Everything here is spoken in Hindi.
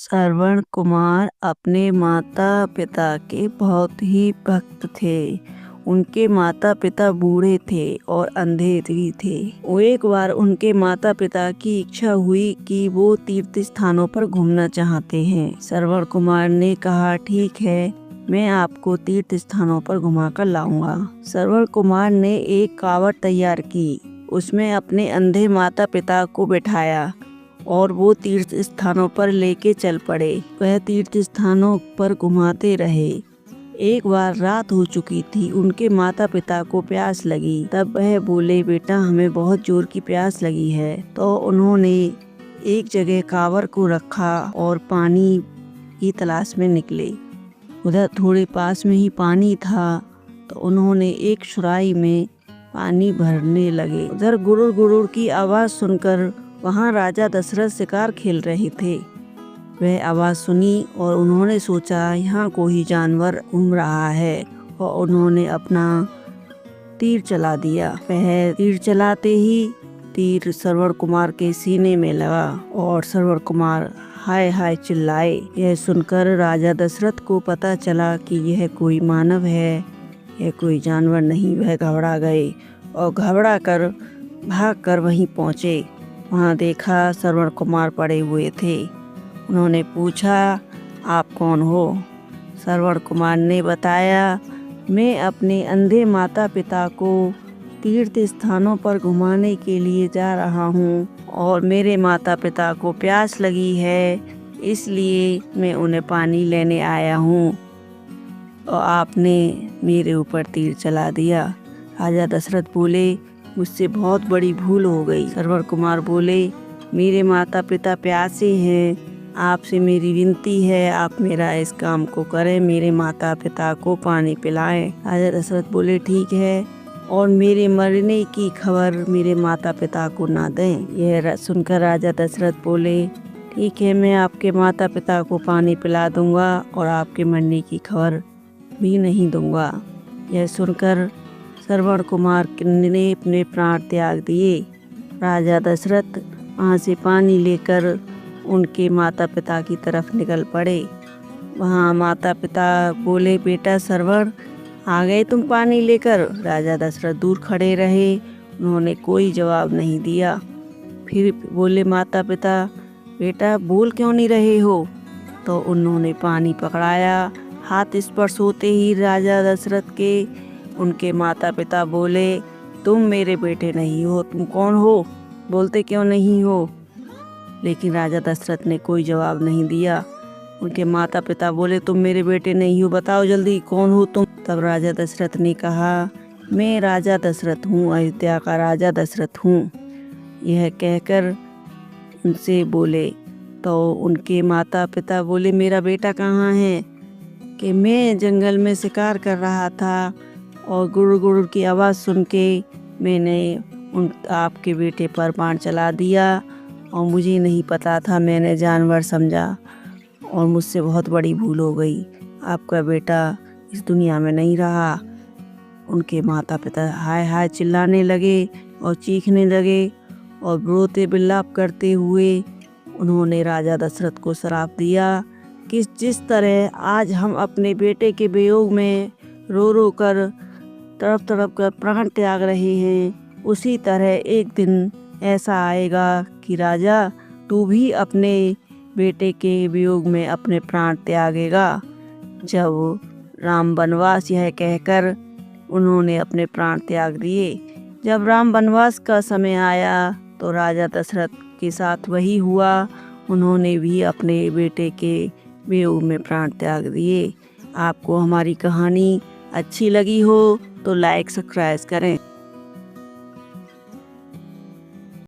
श्रवण कुमार अपने माता पिता के बहुत ही भक्त थे। उनके माता पिता बूढ़े थे और अंधे भी थे। वो एक बार उनके माता पिता की इच्छा हुई कि वो तीर्थ स्थानों पर घूमना चाहते हैं। श्रवण कुमार ने कहा, ठीक है, मैं आपको तीर्थ स्थानों पर घुमा कर लाऊंगा। श्रवण कुमार ने एक कावड़ तैयार की, उसमें अपने अंधे माता पिता को बैठाया और वो तीर्थ स्थानों पर लेके चल पड़े। वह तीर्थ स्थानों पर घुमाते रहे। एक बार रात हो चुकी थी, उनके माता पिता को प्यास लगी। तब वह बोले, बेटा हमें बहुत जोर की प्यास लगी है। तो उन्होंने एक जगह कांवर को रखा और पानी की तलाश में निकले। उधर थोड़े पास में ही पानी था, तो उन्होंने एक सुराही में पानी भरने लगे। उधर गुरुर गुरुर की आवाज़ सुनकर वहाँ राजा दशरथ शिकार खेल रहे थे। वह आवाज़ सुनी और उन्होंने सोचा यहाँ कोई जानवर घूम रहा है, और उन्होंने अपना तीर चला दिया। वह तीर चलाते ही तीर श्रवण कुमार के सीने में लगा और श्रवण कुमार हाय हाय चिल्लाए। यह सुनकर राजा दशरथ को पता चला कि यह कोई मानव है, यह कोई जानवर नहीं। वह घबरा गए और घबरा कर भाग कर वहीं पहुँचे। वहाँ देखा श्रवण कुमार पड़े हुए थे। उन्होंने पूछा, आप कौन हो? श्रवण कुमार ने बताया, मैं अपने अंधे माता पिता को तीर्थ स्थानों पर घुमाने के लिए जा रहा हूँ और मेरे माता पिता को प्यास लगी है, इसलिए मैं उन्हें पानी लेने आया हूँ और आपने मेरे ऊपर तीर चला दिया। राजा दशरथ बोले, मुझसे बहुत बड़ी भूल हो गई। श्रवण कुमार बोले, मेरे माता पिता प्यासे हैं, आपसे मेरी विनती है, आप मेरा इस काम को करें, मेरे माता पिता को पानी पिलाएं। राजा दशरथ बोले, ठीक है, और मेरे मरने की खबर मेरे माता पिता को ना दें। यह सुनकर राजा दशरथ बोले, ठीक है, मैं आपके माता पिता को पानी पिला दूंगा और आपके मरने की खबर भी नहीं दूंगा। यह सुनकर श्रवण कुमार ने अपने प्राण त्याग दिए। राजा दशरथ वहाँ से पानी लेकर उनके माता पिता की तरफ निकल पड़े। वहाँ माता पिता बोले, बेटा श्रवण, आ गए तुम पानी लेकर? राजा दशरथ दूर खड़े रहे, उन्होंने कोई जवाब नहीं दिया। फिर बोले माता पिता, बेटा बोल क्यों नहीं रहे हो? तो उन्होंने पानी पकड़ाया। हाथ स्पर्श होते ही राजा दशरथ के उनके माता पिता बोले, तुम मेरे बेटे नहीं हो, तुम कौन हो? बोलते क्यों नहीं हो? लेकिन राजा दशरथ ने कोई जवाब नहीं दिया। उनके माता पिता बोले, तुम मेरे बेटे नहीं हो, बताओ जल्दी कौन हो तुम? तब राजा दशरथ ने कहा, मैं राजा दशरथ हूँ, अयोध्या का राजा दशरथ हूँ। यह कहकर उनसे बोले तो उनके माता पिता बोले, मेरा बेटा कहाँ है? कि मैं जंगल में शिकार कर रहा था और गुरुर गुरुर की आवाज़ सुन के मैंने आपके बेटे पर बाण चला दिया और मुझे नहीं पता था, मैंने जानवर समझा और मुझसे बहुत बड़ी भूल हो गई। आपका बेटा इस दुनिया में नहीं रहा। उनके माता पिता हाय हाय चिल्लाने लगे और चीखने लगे और रोते बिलाप करते हुए उन्होंने राजा दशरथ को श्राप दिया कि जिस तरह आज हम अपने बेटे के वियोग में रो रो कर तड़प तड़प कर प्राण त्याग रहे हैं, उसी तरह एक दिन ऐसा आएगा कि राजा तू भी अपने बेटे के वियोग में अपने प्राण त्यागेगा। जब राम वनवास यह कहकर उन्होंने अपने प्राण त्याग दिए। जब राम वनवास का समय आया तो राजा दशरथ के साथ वही हुआ, उन्होंने भी अपने बेटे के वियोग में प्राण त्याग दिए। आपको हमारी कहानी अच्छी लगी हो तो लाइक सब्सक्राइब करें।